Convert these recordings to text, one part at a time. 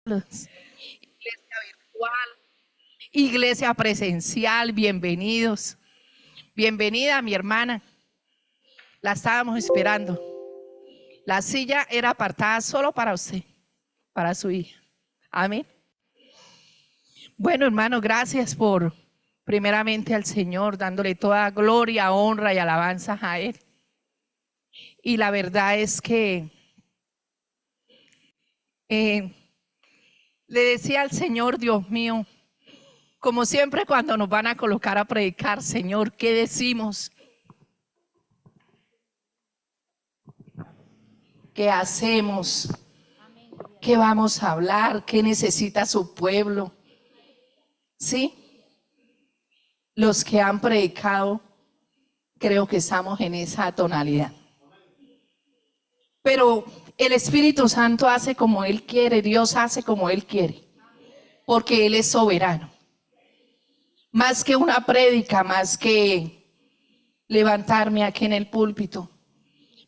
Iglesia virtual, iglesia presencial, bienvenidos. Bienvenida, mi hermana. La estábamos esperando. La silla era apartada solo para usted, para su hija. Amén. Bueno, hermano, gracias por, primeramente al Señor, dándole toda gloria, honra y alabanza a Él. Y la verdad es que le decía al Señor, Dios mío, como siempre cuando nos van a colocar a predicar, Señor, ¿qué decimos? ¿Qué hacemos? ¿Qué vamos a hablar? ¿Qué necesita su pueblo? ¿Sí? Los que han predicado, creo que estamos en esa tonalidad. Pero el Espíritu Santo hace como Él quiere, Dios hace como Él quiere, porque Él es soberano. Más que una prédica, más que levantarme aquí en el púlpito,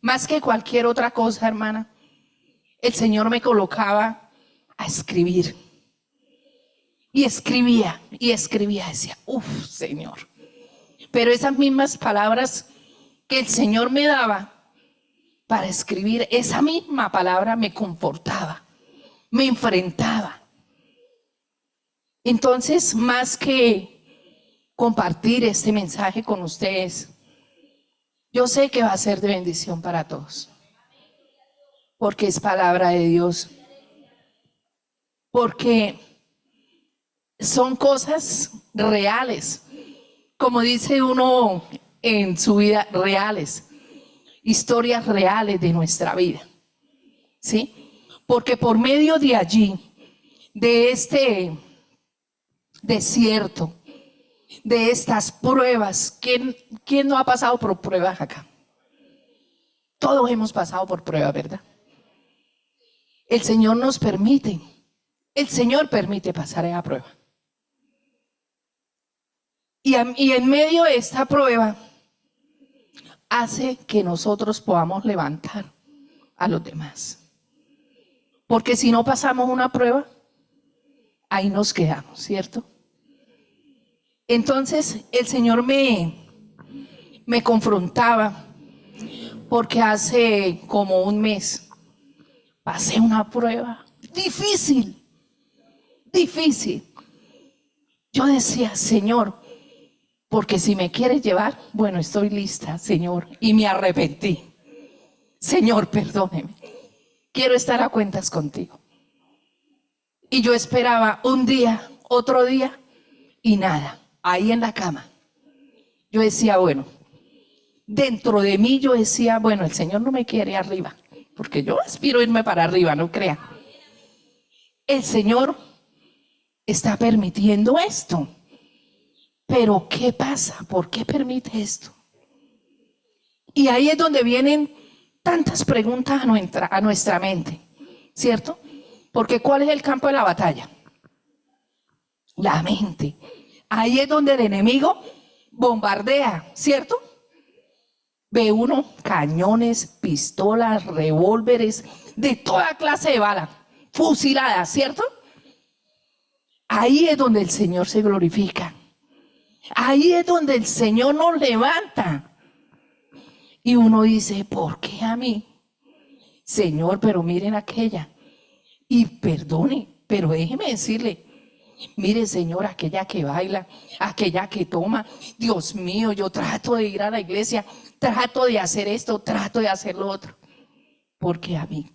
más que cualquier otra cosa, hermana, el Señor me colocaba a escribir. Y escribía, decía, Señor. Pero esas mismas palabras que el Señor me daba para escribir, esa misma palabra me confortaba, me enfrentaba. Entonces, más que compartir este mensaje con ustedes, yo sé que va a ser de bendición para todos, porque es palabra de Dios, porque son cosas reales, como dice uno en su vida, reales, historias reales de nuestra vida, ¿sí? Porque por medio de allí, de este desierto, de estas pruebas, ¿quién no ha pasado por pruebas acá? Todos hemos pasado por pruebas, ¿verdad? El Señor nos permite, el Señor permite pasar esa prueba. Y en medio de esta prueba hace que nosotros podamos levantar a los demás. Porque si no pasamos una prueba, ahí nos quedamos, ¿cierto? Entonces el Señor me confrontaba, porque hace como un mes pasé una prueba difícil. Yo decía, Señor, porque si me quieres llevar, bueno, estoy lista, Señor, y me arrepentí. Señor, perdóneme, quiero estar a cuentas contigo. Y yo esperaba un día, otro día, y nada, ahí en la cama. Yo decía, bueno, dentro de mí yo decía, bueno, el Señor no me quiere arriba, porque yo aspiro a irme para arriba, no crea. El Señor está permitiendo esto. Pero ¿qué pasa? ¿Por qué permite esto? Y ahí es donde vienen tantas preguntas a nuestra mente, ¿cierto? Porque ¿cuál es el campo de la batalla? La mente. Ahí es donde el enemigo bombardea, ¿cierto? Ve uno cañones, pistolas, revólveres, de toda clase de balas, fusiladas, ¿cierto? Ahí es donde el Señor se glorifica. Ahí es donde el Señor nos levanta. Y uno dice, ¿por qué a mí? Señor, pero miren aquella. Y perdone, pero déjeme decirle, mire, Señor, aquella que baila, aquella que toma. Dios mío, yo trato de ir a la iglesia, trato de hacer esto, trato de hacer lo otro. Porque a mí,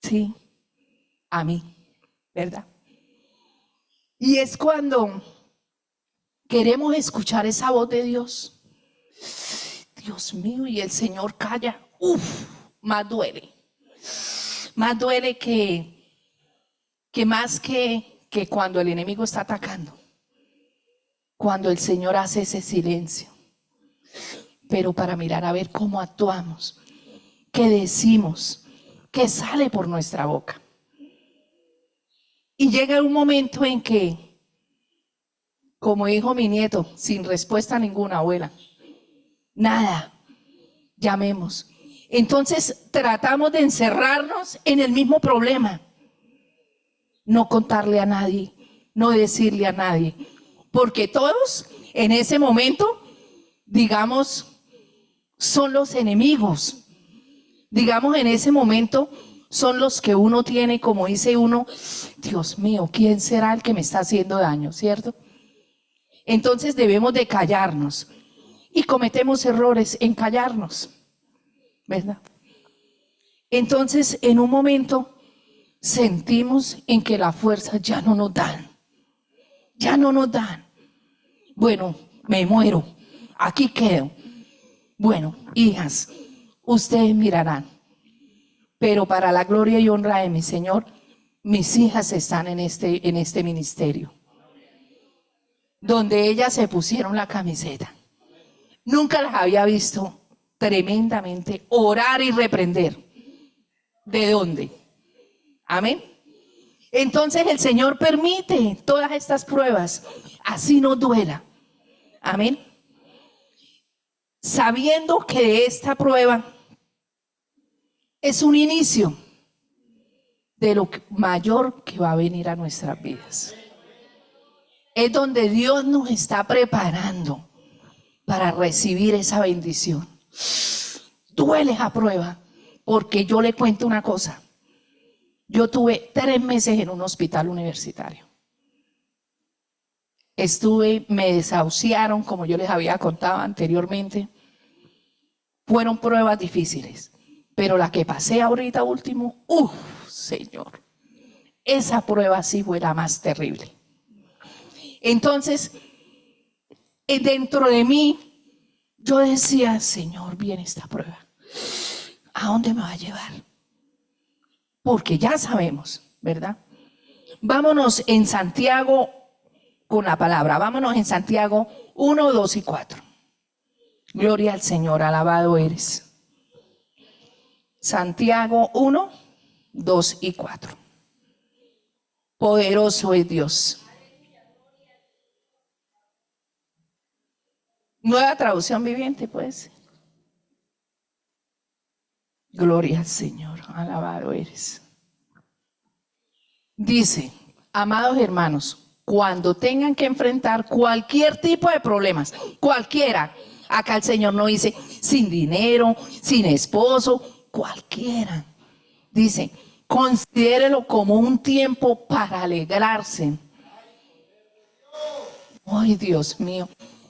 sí, a mí, ¿verdad? Y es cuando queremos escuchar esa voz de Dios. Dios mío, y el Señor calla. Más duele. Más duele que más que cuando el enemigo está atacando. Cuando el Señor hace ese silencio. Pero para mirar a ver cómo actuamos. ¿Qué decimos? ¿Qué sale por nuestra boca? Y llega un momento en que, como dijo mi nieto, sin respuesta ninguna, abuela, nada, llamemos. Entonces tratamos de encerrarnos en el mismo problema. no contarle a nadie, no decirle a nadie, porque todos en ese momento, digamos, son los enemigos. Digamos, en ese momento son los que uno tiene, como dice uno, Dios mío, ¿quién será el que me está haciendo daño? ¿Cierto? Entonces debemos de callarnos y cometemos errores en callarnos, ¿verdad? Entonces, en un momento sentimos en que las fuerzas ya no nos dan, ya no nos dan. Bueno, me muero, aquí quedo. Bueno, hijas, ustedes mirarán, pero para la gloria y honra de mi Señor, mis hijas están en este ministerio, donde ellas se pusieron la camiseta. Nunca las había visto tremendamente orar y reprender. ¿De dónde? Amén. Entonces el Señor permite todas estas pruebas, así nos duela. Amén. Sabiendo que esta prueba es un inicio de lo mayor que va a venir a nuestras vidas. Es donde Dios nos está preparando para recibir esa bendición. Duele esa prueba, porque yo le cuento una cosa. Yo tuve 3 meses en un hospital universitario. Me desahuciaron, como yo les había contado anteriormente. Fueron pruebas difíciles, pero la que pasé ahorita último, Señor, esa prueba sí fue la más terrible. Entonces, dentro de mí, yo decía, Señor, viene esta prueba. ¿A dónde me va a llevar? Porque ya sabemos, ¿verdad? Vámonos en Santiago con la palabra. Vámonos en Santiago 1, 2 y 4. Gloria al Señor, alabado eres. Santiago 1, 2 y 4. Poderoso es Dios. Nueva traducción viviente, pues. Gloria al Señor, alabado eres. Dice, amados hermanos, cuando tengan que enfrentar cualquier tipo de problemas, cualquiera, acá el Señor no dice sin dinero, sin esposo, cualquiera. Dice, considérelo como un tiempo para alegrarse. Ay, Dios mío,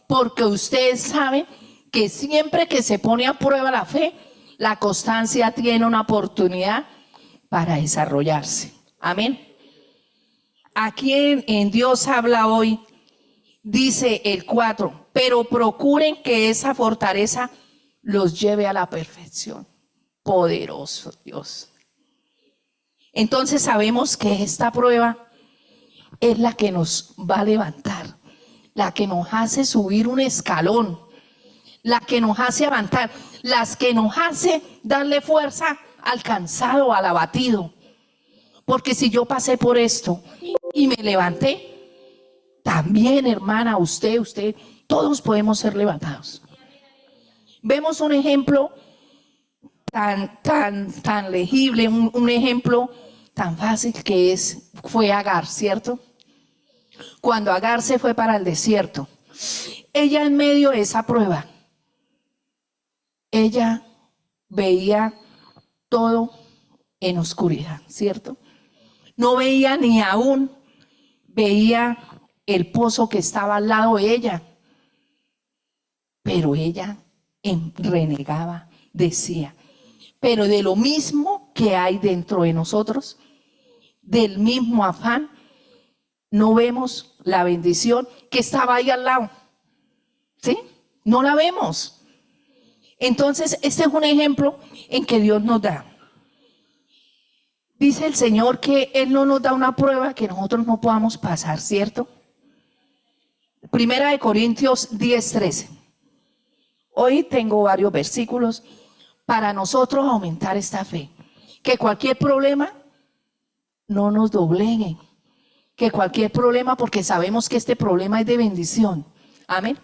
porque ustedes saben que siempre que se pone a prueba la fe, la constancia tiene una oportunidad para desarrollarse. Amén. Aquí en Dios habla hoy, dice el 4, pero procuren que esa fortaleza los lleve a la perfección. Poderoso Dios. Entonces sabemos que esta prueba es la que nos va a levantar, la que nos hace subir un escalón, la que nos hace avanzar, las que nos hace darle fuerza al cansado, al abatido. Porque si yo pasé por esto y me levanté, también, hermana, usted, todos podemos ser levantados. Vemos un ejemplo tan legible, un ejemplo tan fácil que fue Agar, ¿cierto? Cuando Agar se fue para el desierto, ella en medio de esa prueba, ella veía todo en oscuridad, ¿cierto? No veía ni aún, veía el pozo que estaba al lado de ella, pero ella renegaba, decía, pero de lo mismo que hay dentro de nosotros, del mismo afán, no vemos la bendición que estaba ahí al lado, ¿sí? No la vemos. Entonces, este es un ejemplo en que Dios nos da. Dice el Señor que Él no nos da una prueba que nosotros no podamos pasar, ¿cierto? Primera de Corintios 10:13. Hoy tengo varios versículos para nosotros aumentar esta fe. Que cualquier problema no nos doblegue. Que cualquier problema, porque sabemos que este problema es de bendición. Amén.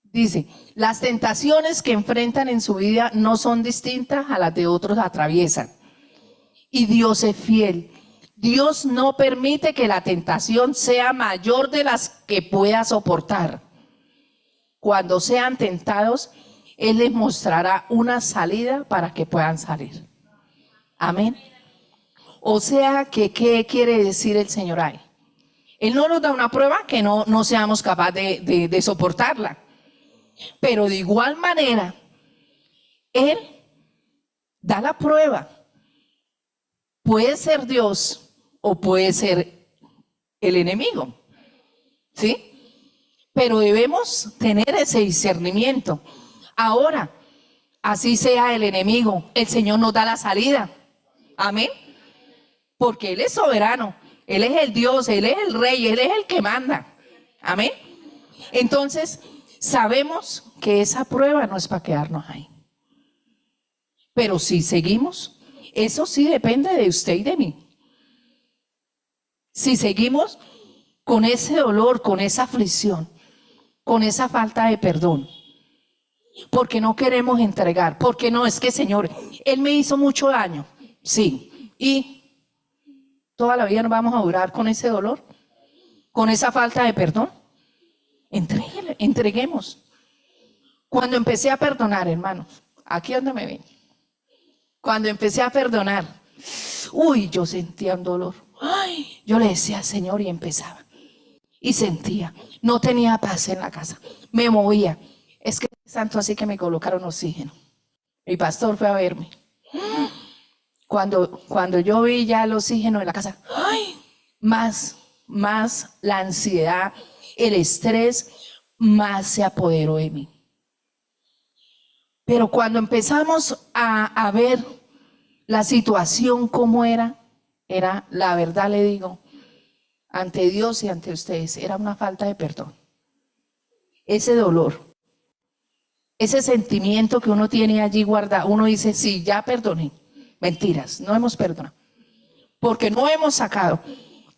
Dice, las tentaciones que enfrentan en su vida no son distintas a las de otros atraviesan. y Dios es fiel. Dios no permite que la tentación sea mayor de las que pueda soportar. Cuando sean tentados, Él les mostrará una salida para que puedan salir. Amén. O sea, que ¿qué quiere decir el Señor ahí? Él no nos da una prueba que no seamos capaces de soportarla. Pero de igual manera, Él da la prueba. Puede ser Dios o puede ser el enemigo, ¿sí? Pero debemos tener ese discernimiento. Ahora, así sea el enemigo, el Señor nos da la salida. Amén. Porque Él es soberano, Él es el Dios, Él es el Rey, Él es el que manda. Amén. Entonces, sabemos que esa prueba no es para quedarnos ahí. Pero si seguimos, eso sí depende de usted y de mí. Si seguimos con ese dolor, con esa aflicción, con esa falta de perdón, porque no queremos entregar, porque no, es que Señor, Él me hizo mucho daño, sí, y toda la vida nos vamos a durar con ese dolor, con esa falta de perdón. Entreguemos. Cuando empecé a perdonar, hermanos, aquí donde me ven, cuando empecé a perdonar, uy, yo sentía un dolor. Ay, yo le decía al Señor y empezaba. Y sentía, no tenía paz en la casa, me movía. Es que tanto así que me colocaron oxígeno. Mi pastor fue a verme. Cuando yo vi ya el oxígeno en la casa, ay, más la ansiedad, el estrés, más se apoderó de mí. Pero cuando empezamos a ver la situación como era la verdad, le digo, ante Dios y ante ustedes, era una falta de perdón. Ese dolor, ese sentimiento que uno tiene allí guardado, uno dice, sí, ya perdoné. Mentiras, no hemos perdonado. Porque no hemos sacado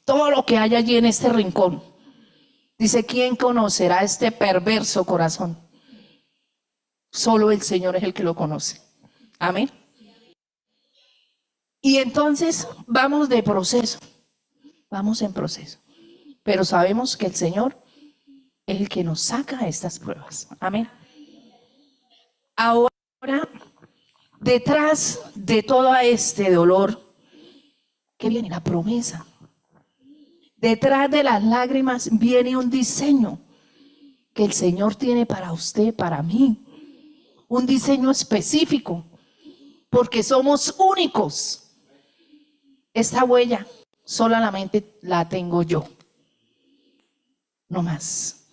todo lo que hay allí en este rincón. Dice, ¿quién conocerá este perverso corazón? Solo el Señor es el que lo conoce. Amén. Y entonces vamos de proceso. Vamos en proceso. Pero sabemos que el Señor es el que nos saca estas pruebas. Amén. Ahora, detrás de todo este dolor, ¿qué viene? La promesa. Detrás de las lágrimas viene un diseño que el Señor tiene para usted, para mí. Un diseño específico, porque somos únicos. Esta huella solamente la tengo yo. No más.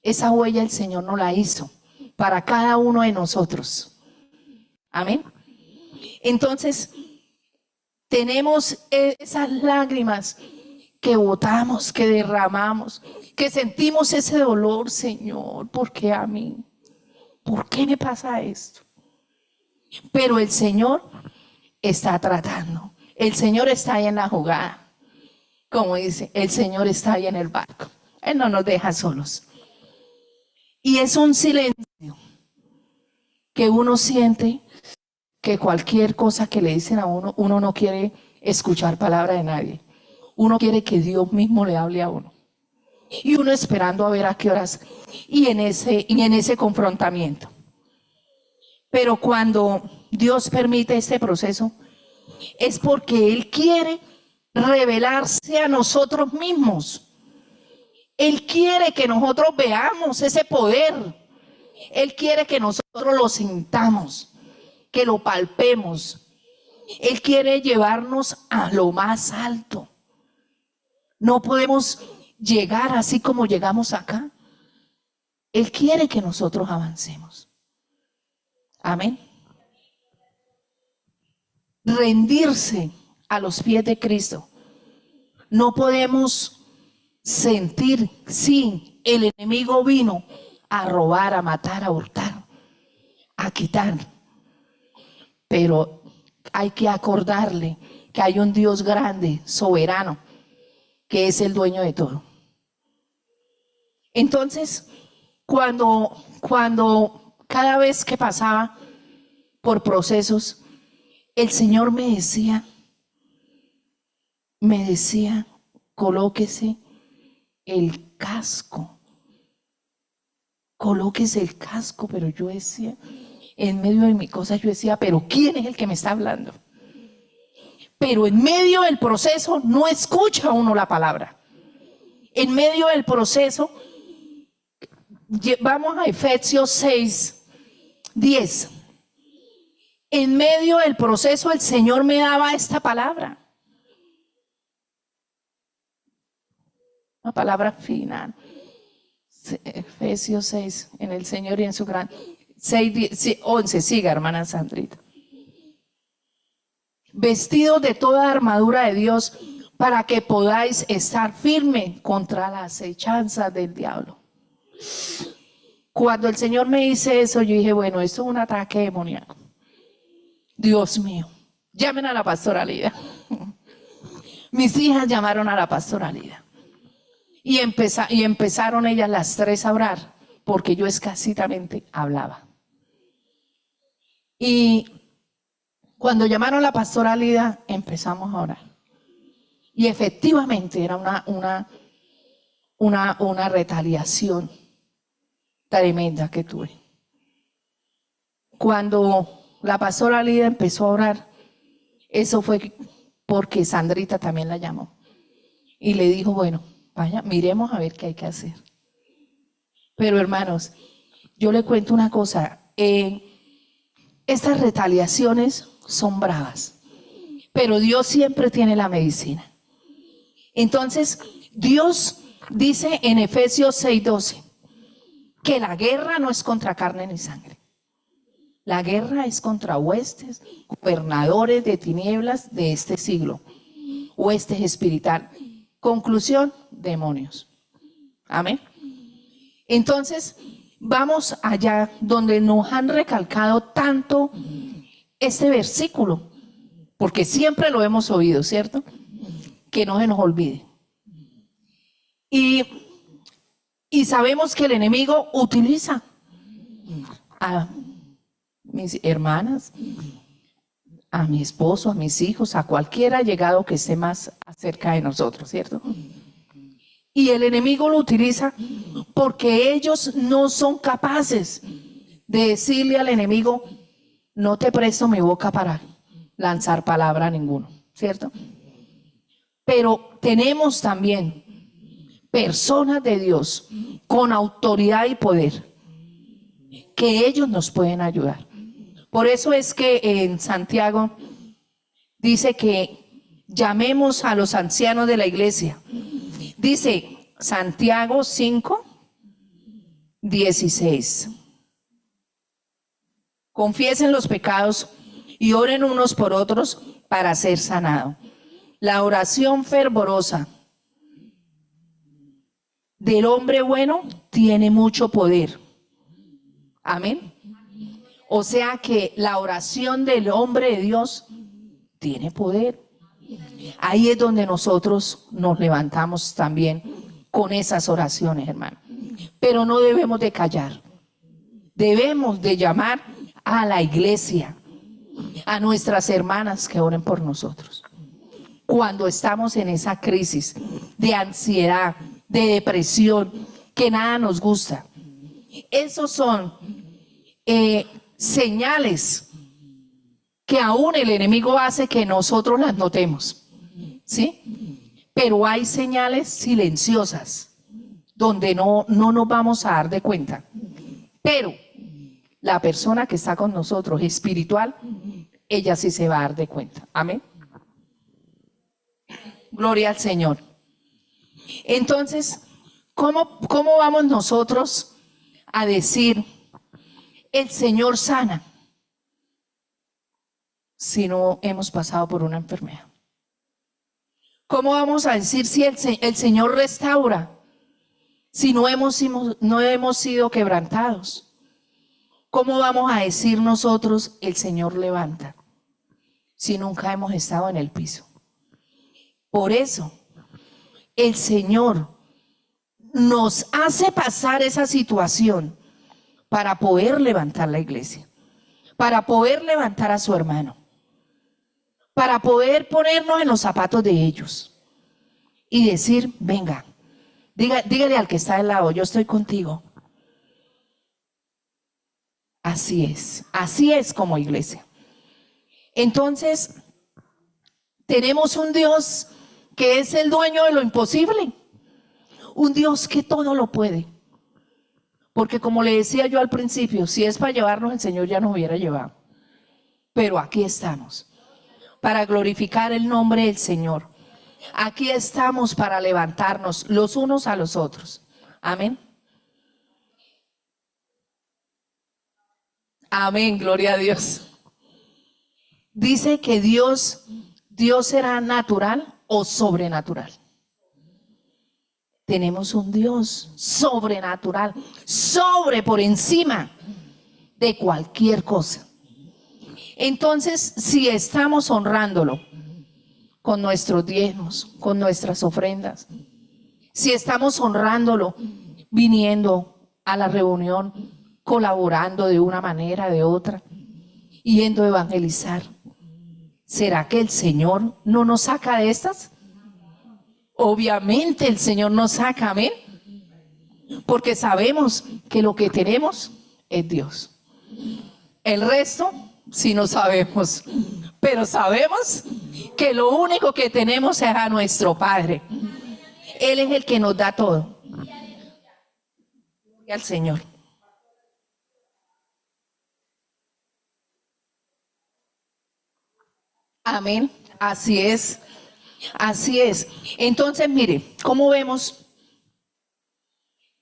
Esa huella el Señor no la hizo para cada uno de nosotros. Amén. Entonces, tenemos esas lágrimas que botamos, que derramamos, que sentimos ese dolor, Señor, ¿por qué a mí? ¿Por qué me pasa esto? Pero el Señor está tratando. El Señor está ahí en la jugada. Como dice, el Señor está ahí en el barco. Él no nos deja solos. Y es un silencio que uno siente que cualquier cosa que le dicen a uno, uno no quiere escuchar palabra de nadie. Uno quiere que Dios mismo le hable a uno. Y uno esperando a ver a qué horas y en ese confrontamiento. Pero cuando Dios permite este proceso, es porque Él quiere revelarse a nosotros mismos. Él quiere que nosotros veamos ese poder. Él quiere que nosotros lo sintamos, que lo palpemos. Él quiere llevarnos a lo más alto. No podemos llegar así como llegamos acá. Él quiere que nosotros avancemos. Amén. Rendirse a los pies de Cristo. No podemos sentir, sí, el enemigo vino a robar, a matar, a hurtar, a quitar. Pero hay que acordarle que hay un Dios grande, soberano, que es el dueño de todo. Entonces, cuando cada vez que pasaba por procesos, el Señor me decía, me decía, colóquese el casco. Colóquese el casco, pero yo decía, en medio de mi cosa, yo decía, pero ¿quién es el que me está hablando? Pero en medio del proceso no escucha uno la palabra. En medio del proceso, vamos a Efesios 6:10. En medio del proceso el Señor me daba esta palabra. Una palabra final. Efesios 6, en el Señor y en su gran... 11, siga, hermana Sandrita. Vestidos de toda armadura de Dios para que podáis estar firme contra las acechanzas del diablo. Cuando el Señor me dice eso, yo dije, bueno, esto es un ataque demoníaco. Dios mío, llamen a la pastora Lida. Mis hijas llamaron a la pastora Lida. Y empezaron ellas las tres a orar, porque yo escasitamente hablaba. Y cuando llamaron a la pastora Lida, empezamos a orar. Y efectivamente era una retaliación tremenda que tuve. Cuando la pastora Lida empezó a orar, eso fue porque Sandrita también la llamó. Y le dijo, bueno, vaya, miremos a ver qué hay que hacer. Pero hermanos, yo le cuento una cosa, estas retaliaciones son bravas, pero Dios siempre tiene la medicina. Entonces, Dios dice en Efesios 6:12 que la guerra no es contra carne ni sangre. La guerra es contra huestes, gobernadores de tinieblas de este siglo, huestes espiritual. Conclusión, demonios. Amén. Entonces, vamos allá donde nos han recalcado tanto este versículo, porque siempre lo hemos oído, ¿cierto? Que no se nos olvide. Y sabemos que el enemigo utiliza a mis hermanas, a mi esposo, a mis hijos, a cualquiera llegado que esté más cerca de nosotros, ¿cierto? Y el enemigo lo utiliza porque ellos no son capaces de decirle al enemigo, no te presto mi boca para lanzar palabra a ninguno, ¿cierto? Pero tenemos también personas de Dios con autoridad y poder que ellos nos pueden ayudar. Por eso es que en Santiago dice que llamemos a los ancianos de la iglesia. Dice Santiago 5:16. Confiesen los pecados y oren unos por otros para ser sanados. La oración fervorosa del hombre bueno tiene mucho poder. Amén. O sea que la oración del hombre de Dios tiene poder. Ahí es donde nosotros nos levantamos también con esas oraciones, hermano. Pero no debemos de callar. Debemos de llamar a la iglesia, a nuestras hermanas que oren por nosotros. Cuando estamos en esa crisis de ansiedad, de depresión, que nada nos gusta. Esos son señales que aún el enemigo hace que nosotros las notemos, ¿sí? Pero hay señales silenciosas donde no nos vamos a dar de cuenta. Pero la persona que está con nosotros, espiritual, ella sí se va a dar de cuenta. Amén. Gloria al Señor. Entonces, ¿cómo vamos nosotros a decir el Señor sana si no hemos pasado por una enfermedad? ¿Cómo vamos a decir si el Señor restaura si no hemos sido quebrantados? ¿Cómo vamos a decir nosotros el Señor levanta si nunca hemos estado en el piso? Por eso el Señor nos hace pasar esa situación para poder levantar la iglesia, para poder levantar a su hermano, para poder ponernos en los zapatos de ellos y decir, venga, dígale al que está al lado, yo estoy contigo. Así es como iglesia. Entonces, tenemos un Dios que es el dueño de lo imposible, un Dios que todo lo puede. Porque como le decía yo al principio, si es para llevarnos, el Señor ya nos hubiera llevado. Pero aquí estamos, para glorificar el nombre del Señor. Aquí estamos para levantarnos los unos a los otros. Amén. Amén, gloria a Dios. Dice que Dios será natural o sobrenatural. Tenemos un Dios sobrenatural, por encima de cualquier cosa. Entonces, si estamos honrándolo con nuestros diezmos, con nuestras ofrendas, si estamos honrándolo viniendo a la reunión, colaborando de una manera, de otra, yendo a evangelizar, ¿será que el Señor no nos saca de estas? Obviamente el Señor nos saca, amén, porque sabemos que lo que tenemos es Dios. El resto sí no sabemos, pero sabemos que lo único que tenemos es a nuestro Padre. Él es el que nos da todo. Y al Señor. Amén, así es. Así es. Entonces, mire, ¿cómo vemos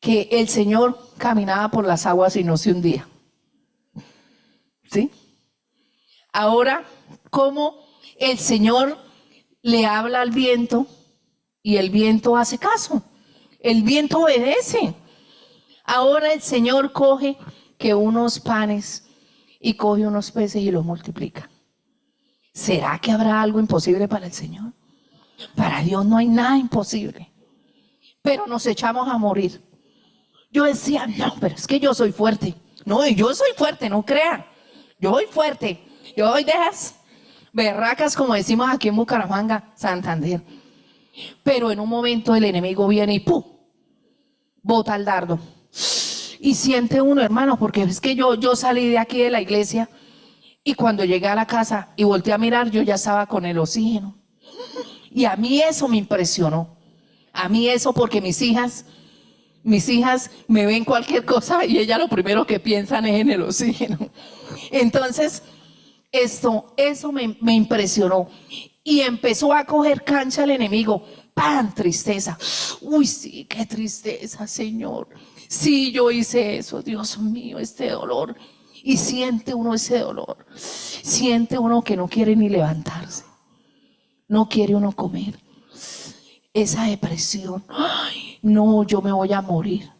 que el Señor caminaba por las aguas y no se hundía? ¿Sí? Ahora, ¿cómo el Señor le habla al viento y el viento hace caso? El viento obedece. Ahora el Señor coge que unos panes y coge unos peces y los multiplica. ¿Será que habrá algo imposible para el Señor? Para Dios no hay nada imposible. Pero nos echamos a morir. Yo decía, no, pero es que yo soy fuerte. No, yo soy fuerte, no crean. Yo soy fuerte. Yo soy de esas berracas, como decimos aquí en Bucaramanga, Santander. Pero en un momento el enemigo viene y ¡pum! Bota el dardo. Y siente uno, hermano, porque es que yo salí de aquí de la iglesia y cuando llegué a la casa y volteé a mirar, yo ya estaba con el oxígeno. Y a mí eso me impresionó. A mí eso, porque mis hijas me ven cualquier cosa y ellas lo primero que piensan es en el oxígeno. Entonces, eso me impresionó. Y empezó a coger cancha el enemigo. ¡Pam! Tristeza. Uy, sí, qué tristeza, Señor. Sí, yo hice eso, Dios mío, este dolor. Y siente uno ese dolor. Siente uno que no quiere ni levantarse. No quiere uno comer. Esa depresión. Ay, no, yo me voy a morir.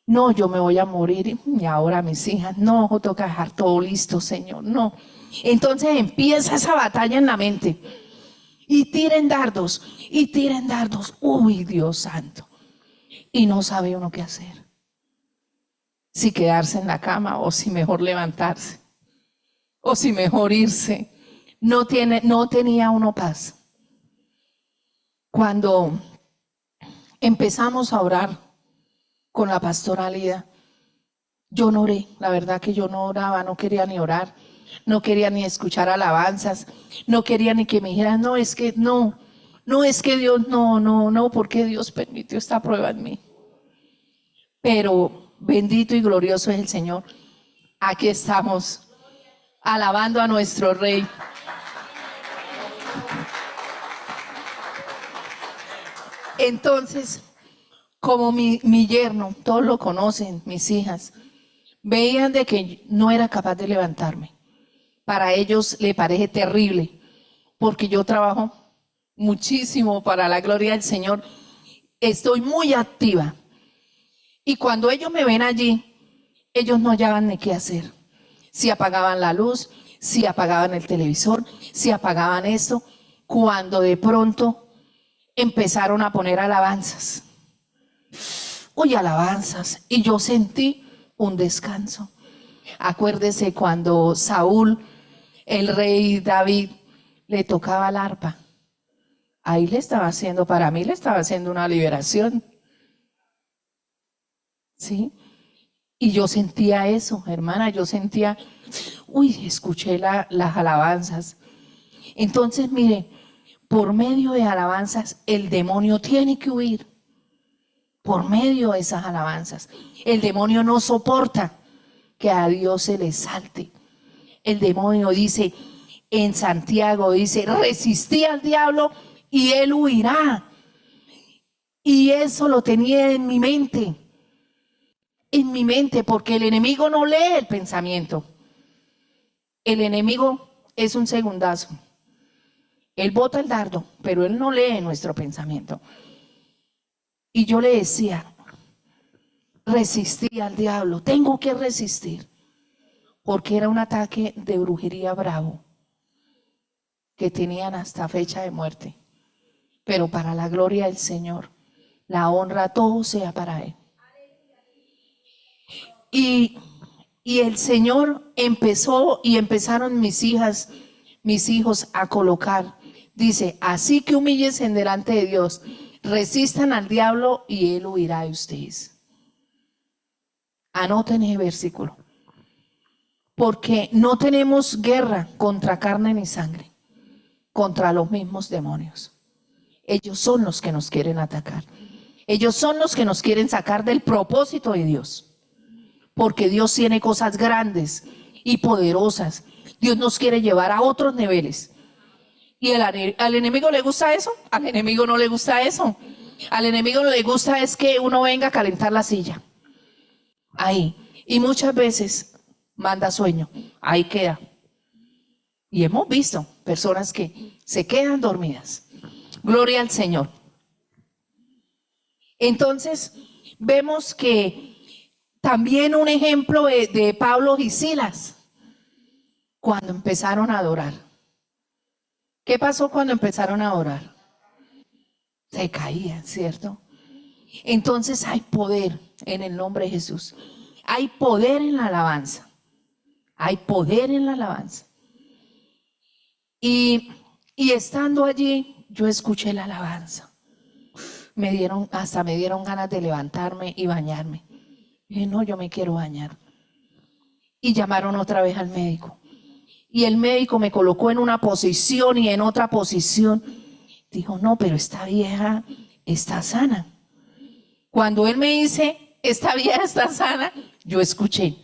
No, yo me voy a morir. Y ahora mis hijas, no, toca dejar todo listo, Señor. No. Entonces empieza esa batalla en la mente. Y tiren dardos. Y tiren dardos. Uy, Dios santo. Y no sabe uno qué hacer. Si quedarse en la cama o si mejor levantarse. O si mejor irse. No tenía uno paz. Cuando empezamos a orar con la pastora Lida, yo no oré, la verdad que yo no oraba, no quería ni orar, no quería ni escuchar alabanzas, no quería ni que me dijeran, no, es que Dios, no, porque Dios permitió esta prueba en mí. Pero bendito y glorioso es el Señor. Aquí estamos, alabando a nuestro Rey. Entonces, como mi yerno, todos lo conocen, mis hijas, veían de que no era capaz de levantarme. Para ellos le parece terrible, porque yo trabajo muchísimo para la gloria del Señor. Estoy muy activa. Y cuando ellos me ven allí, ellos no hallaban ni qué hacer. Si apagaban la luz, si apagaban el televisor, si apagaban esto, cuando de pronto empezaron a poner alabanzas. Uy, alabanzas. Y yo sentí un descanso. Acuérdese cuando Saúl, el rey David, le tocaba el arpa. Ahí le estaba haciendo, para mí le estaba haciendo una liberación. ¿Sí? Y yo sentía eso, hermana, yo sentía, uy, escuché las alabanzas. Entonces, mire, por medio de alabanzas, el demonio tiene que huir. Por medio de esas alabanzas. El demonio no soporta que a Dios se le salte. El demonio dice, en Santiago dice, resistí al diablo y él huirá. Y eso lo tenía en mi mente, porque el enemigo no lee el pensamiento. El enemigo es un segundazo. Él bota el dardo, pero él no lee nuestro pensamiento. Y yo le decía, resistí al diablo, tengo que resistir, porque era un ataque de brujería bravo, que tenían hasta fecha de muerte. Pero para la gloria del Señor, la honra, todo sea para Él. Y el Señor empezó y empezaron mis hijos a colocar. Dice, así que humíllense delante de Dios, resistan al diablo y él huirá de ustedes. Anoten ese versículo. Porque no tenemos guerra contra carne ni sangre, contra los mismos demonios. Ellos son los que nos quieren atacar. Ellos son los que nos quieren sacar del propósito de Dios. Porque Dios tiene cosas grandes y poderosas. Dios nos quiere llevar a otros niveles. ¿Y al enemigo le gusta eso? Al enemigo no le gusta eso. Al enemigo le gusta es que uno venga a calentar la silla. Ahí. Y muchas veces manda sueño. Ahí queda. Y hemos visto personas que se quedan dormidas. Gloria al Señor. Entonces, vemos que también un ejemplo de Pablo y Silas, cuando empezaron a adorar. ¿Qué pasó cuando empezaron a adorar? Se caían, ¿cierto? Entonces hay poder en el nombre de Jesús. Hay poder en la alabanza. Hay poder en la alabanza. Y estando allí, yo escuché la alabanza. Hasta me dieron ganas de levantarme y bañarme. Y dije, no, yo me quiero bañar. Y llamaron otra vez al médico. Y el médico me colocó en una posición y en otra posición. Dijo, no, pero esta vieja está sana. Cuando él me dice, esta vieja está sana, yo escuché.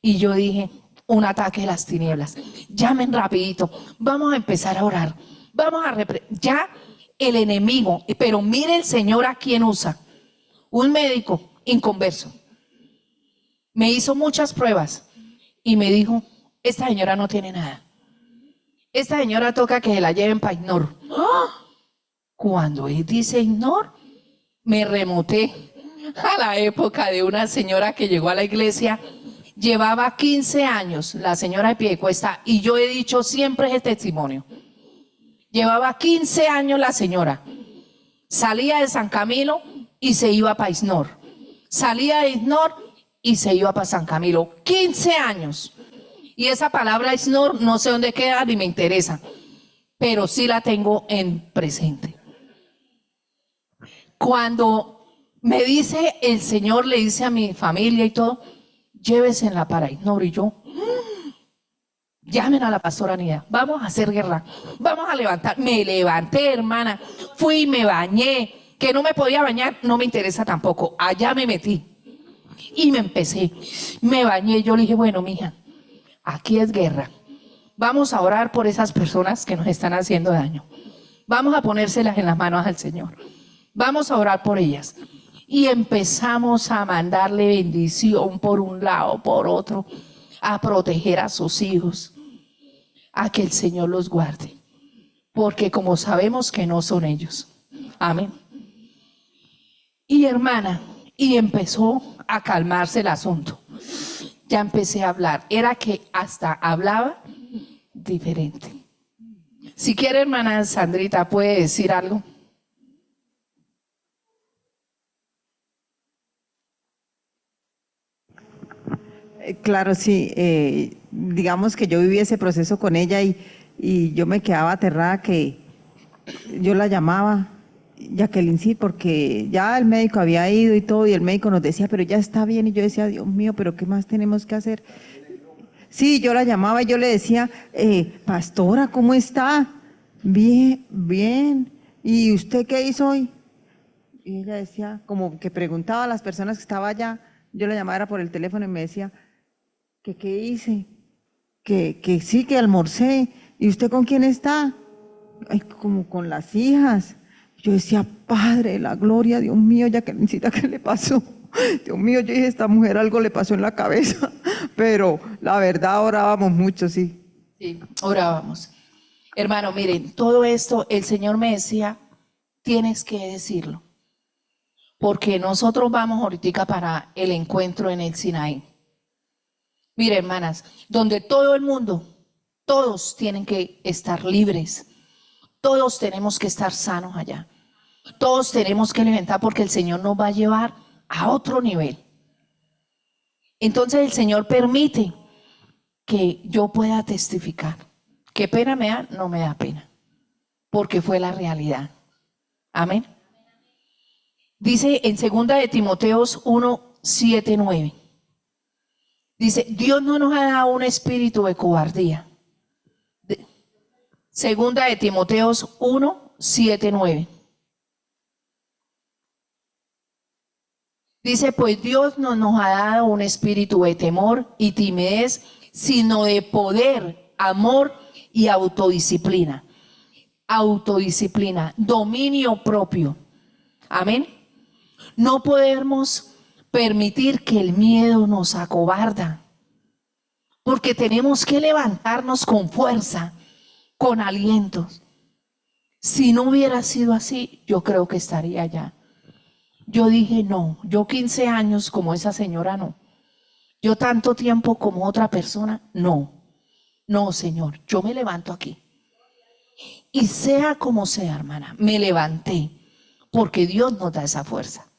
Y yo dije, un ataque de las tinieblas. Llamen rapidito, vamos a empezar a orar. Vamos a ya el enemigo, pero mire el Señor a quién usa. Un médico inconverso. Me hizo muchas pruebas y me dijo, esta señora no tiene nada. Esta señora toca que se la lleven para Ignor. Cuando él dice Ignor, me remonté a la época de una señora que llegó a la iglesia. Llevaba 15 años, la señora de Piedecuesta, y yo he dicho siempre ese testimonio. Llevaba 15 años la señora. Salía de San Camilo y se iba para Ignor. Salía de Ignor y se iba para San Camilo. 15 años. Y esa palabra Ignor no sé dónde queda ni me interesa, pero sí la tengo en presente. Cuando me dice el Señor, le dice a mi familia y todo, llévesenla para Ignor, y yo, llamen a la pastora Nida, vamos a hacer guerra, vamos a levantar. Me levanté, hermana, fui y me bañé, que no me podía bañar, no me interesa tampoco, allá me metí y me empecé, me bañé. Yo le dije, bueno, mija, aquí es guerra, vamos a orar por esas personas que nos están haciendo daño, vamos a ponérselas en las manos al Señor, vamos a orar por ellas. Y empezamos a mandarle bendición por un lado, por otro, a proteger a sus hijos, a que el Señor los guarde, porque como sabemos que no son ellos. Amén. Y hermana, y empezó a calmarse el asunto. Ya empecé a hablar, era que hasta hablaba diferente. Si quiere, hermana Sandrita, ¿puede decir algo? Claro, sí. Digamos que yo viví ese proceso con ella y y yo me quedaba aterrada que yo la llamaba, Jacqueline, sí, porque ya el médico había ido y todo, y el médico nos decía, pero ya está bien, y yo decía, Dios mío, pero ¿qué más tenemos que hacer? Sí, yo la llamaba y yo le decía, pastora, ¿cómo está? Bien, bien. ¿Y usted qué hizo hoy? Y ella decía, como que preguntaba a las personas que estaban allá, yo la llamaba era por el teléfono y me decía, que qué hice, que sí, que almorcé. ¿Y usted con quién está? Ay, como con las hijas. Yo decía, Padre de la gloria, Dios mío, ya que necesita, ¿qué le pasó? Dios mío, yo dije, esta mujer algo le pasó en la cabeza, pero la verdad orábamos mucho, sí. Sí, orábamos. Hermano, miren, todo esto el Señor me decía, tienes que decirlo, porque nosotros vamos ahorita para el encuentro en el Sinaí. Mire, hermanas, donde todo el mundo, todos tienen que estar libres, todos tenemos que estar sanos allá, todos tenemos que alimentar porque el Señor nos va a llevar a otro nivel. Entonces el Señor permite que yo pueda testificar. ¿Qué pena me da? No me da pena, porque fue la realidad. Amén. Dice en 2 Timoteo 1:7-9. Dice, Dios no nos ha dado un espíritu de cobardía. Segunda de Timoteo 1:7-9. Dice, pues Dios no nos ha dado un espíritu de temor y timidez, sino de poder, amor y autodisciplina. Autodisciplina, dominio propio. Amén. No podemos permitir que el miedo nos acobarda, porque tenemos que levantarnos con fuerza, con aliento. Si no hubiera sido así, yo creo que estaría allá. Yo dije, no, yo 15 años como esa señora, no. Yo tanto tiempo como otra persona, no. No, Señor, yo me levanto aquí. Y sea como sea, hermana, me levanté, porque Dios nos da esa fuerza.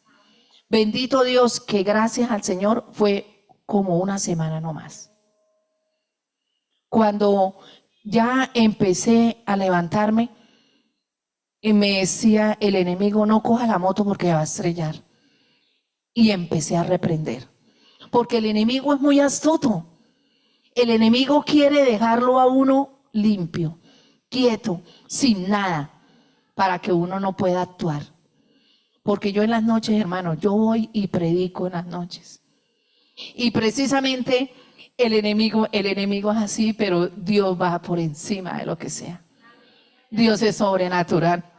Bendito Dios que gracias al Señor fue como una semana nomás. Cuando ya empecé a levantarme, y me decía el enemigo, no coja la moto porque va a estrellar. Y empecé a reprender, porque el enemigo es muy astuto. El enemigo quiere dejarlo a uno limpio, quieto, sin nada, para que uno no pueda actuar. Porque yo en las noches, hermano, yo voy y predico en las noches. Y precisamente el enemigo es así, pero Dios va por encima de lo que sea. Dios es sobrenatural.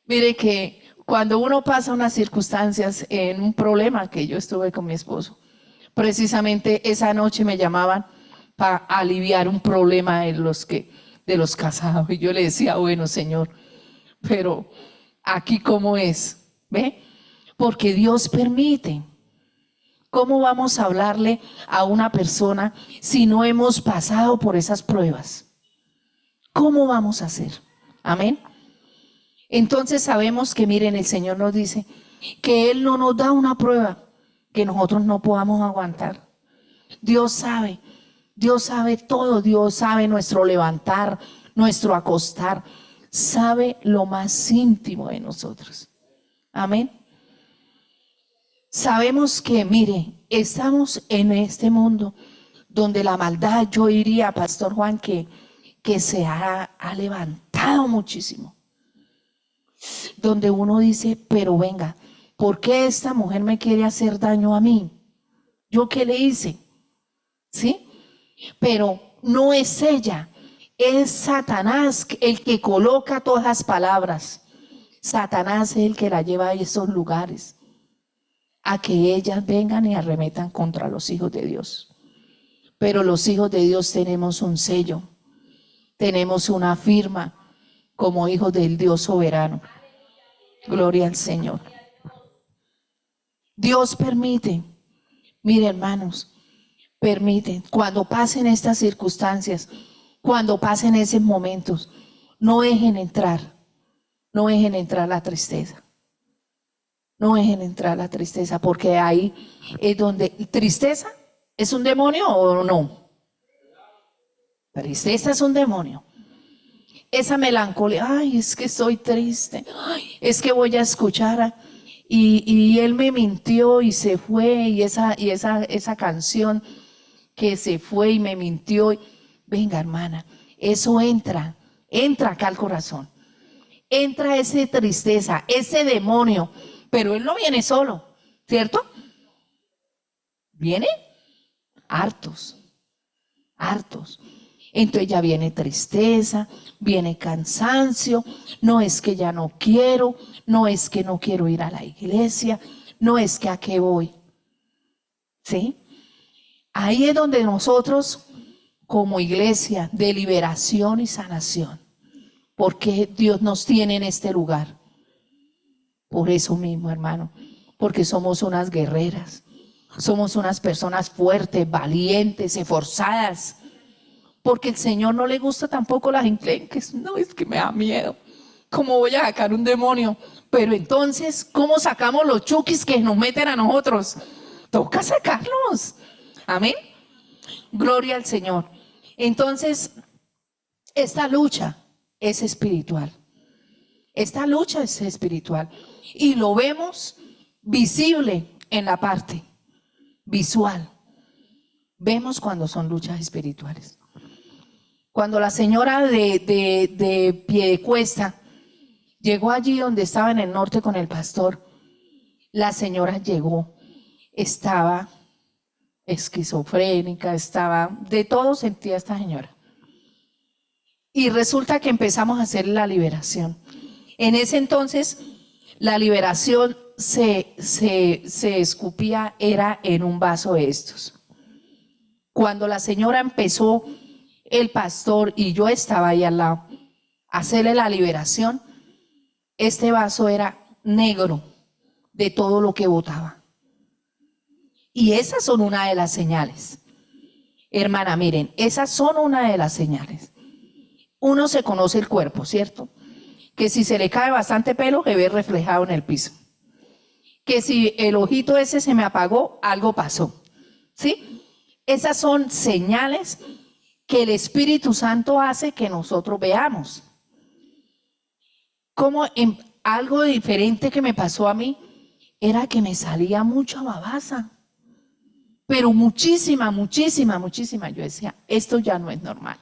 Mire que cuando uno pasa unas circunstancias en un problema que yo estuve con mi esposo, precisamente esa noche me llamaban para aliviar un problema de los casados. Y yo le decía, bueno, Señor, pero aquí cómo es, ¿ve? Porque Dios permite. ¿Cómo vamos a hablarle a una persona si no hemos pasado por esas pruebas? ¿Cómo vamos a hacer? Amén. Entonces sabemos que, miren, el Señor nos dice que Él no nos da una prueba que nosotros no podamos aguantar. Dios sabe todo, Dios sabe nuestro levantar, nuestro acostar, sabe lo más íntimo de nosotros. Amén. Sabemos que, mire, estamos en este mundo donde la maldad, yo diría, Pastor Juan, que se ha levantado muchísimo. Donde uno dice, pero venga, ¿por qué esta mujer me quiere hacer daño a mí? ¿Yo qué le hice? ¿Sí? Pero no es ella, es Satanás el que coloca todas las palabras. Satanás es el que la lleva a esos lugares, a que ellas vengan y arremetan contra los hijos de Dios. Pero los hijos de Dios tenemos un sello, tenemos una firma como hijos del Dios soberano. Gloria al Señor. Dios permite, mire hermanos, permite, cuando pasen estas circunstancias, cuando pasen esos momentos, no dejen entrar la tristeza. No dejen entrar la tristeza, porque ahí es donde, ¿tristeza es un demonio o no? Tristeza es un demonio. esa melancolía, ay, es que estoy triste, ay, es que voy a escuchar y él me mintió y se fue, y esa canción que se fue y me mintió. Venga, hermana, eso entra acá al corazón. Entra esa tristeza, ese demonio, pero él no viene solo, ¿cierto? Viene hartos. Entonces ya viene tristeza, viene cansancio, no es que ya no quiero, no es que no quiero ir a la iglesia, no es que a qué voy. ¿Sí? Ahí es donde nosotros, como iglesia de liberación y sanación, porque Dios nos tiene en este lugar. Por eso mismo, hermano, porque somos unas guerreras, somos unas personas fuertes, valientes, esforzadas, porque el Señor no le gusta tampoco las enclenques. No, es que me da miedo. ¿Cómo voy a sacar un demonio? Pero entonces, ¿cómo sacamos los chukis que nos meten a nosotros? Toca sacarlos. Amén. Gloria al Señor. Entonces, esta lucha es espiritual. Esta lucha es espiritual. Y lo vemos visible en la parte visual. Vemos cuando son luchas espirituales. Cuando la señora de Piedecuesta llegó allí donde estaba en el norte con el pastor, la señora llegó, estaba esquizofrénica, estaba, de todo sentía esta señora. Y resulta que empezamos a hacer la liberación. En ese entonces, la liberación se escupía, era en un vaso de estos. Cuando la señora empezó, el pastor y yo estaba ahí al lado, a hacerle la liberación, este vaso era negro de todo lo que botaba. Y esas son una de las señales. Hermana, miren, esas son una de las señales. Uno se conoce el cuerpo, ¿cierto? Que si se le cae bastante pelo, se ve reflejado en el piso. Que si el ojito ese se me apagó, algo pasó. ¿Sí? Esas son señales que el Espíritu Santo hace que nosotros veamos. Como algo diferente que me pasó a mí era que me salía mucha babasa, pero muchísima. Yo decía, esto ya no es normal.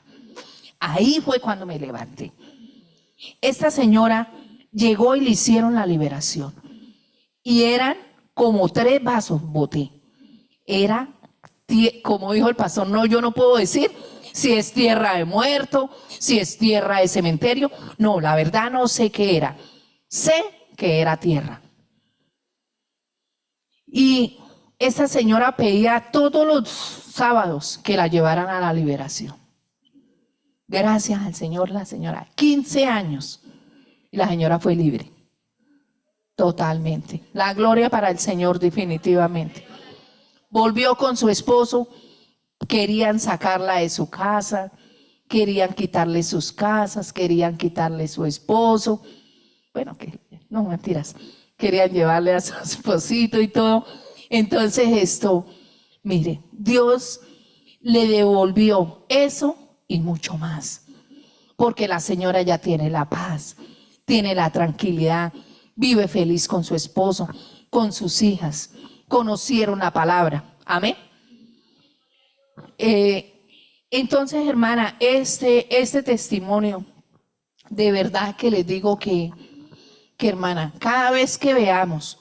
Ahí fue cuando me levanté. Esta señora llegó y le hicieron la liberación. Y eran como 3 vasos, boté. Era, como dijo el pastor, no, yo no puedo decir si es tierra de muerto, si es tierra de cementerio. No, la verdad no sé qué era. Sé que era tierra. Y esa señora pedía todos los sábados que la llevaran a la liberación. Gracias al Señor, la señora, 15 años. Y la señora fue libre. Totalmente. La gloria para el Señor, definitivamente. Volvió con su esposo. Querían sacarla de su casa, querían quitarle sus casas, querían quitarle su esposo. Bueno, no mentiras, querían llevarle a su esposito y todo. Entonces mire, Dios le devolvió eso y mucho más. Porque la señora ya tiene la paz, tiene la tranquilidad, vive feliz con su esposo, con sus hijas. Conocieron la palabra. Amén. Entonces, hermana, este testimonio, de verdad que les digo que hermana, cada vez que veamos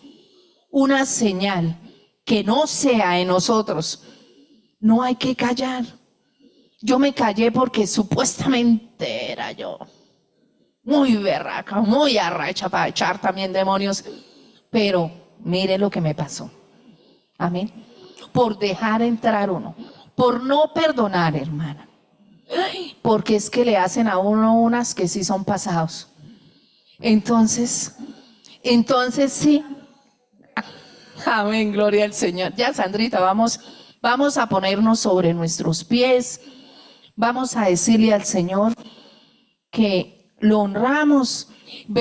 una señal que no sea en nosotros, no hay que callar. Yo me callé porque supuestamente era yo muy berraca, muy arrecha para echar también demonios, pero mire lo que me pasó. Amén. Por dejar entrar uno. Por no perdonar, hermana. Porque es que le hacen a uno unas que sí son pasados. Entonces sí. Amén, gloria al Señor. Ya, Sandrita, vamos a ponernos sobre nuestros pies. Vamos a decirle al Señor que lo honramos.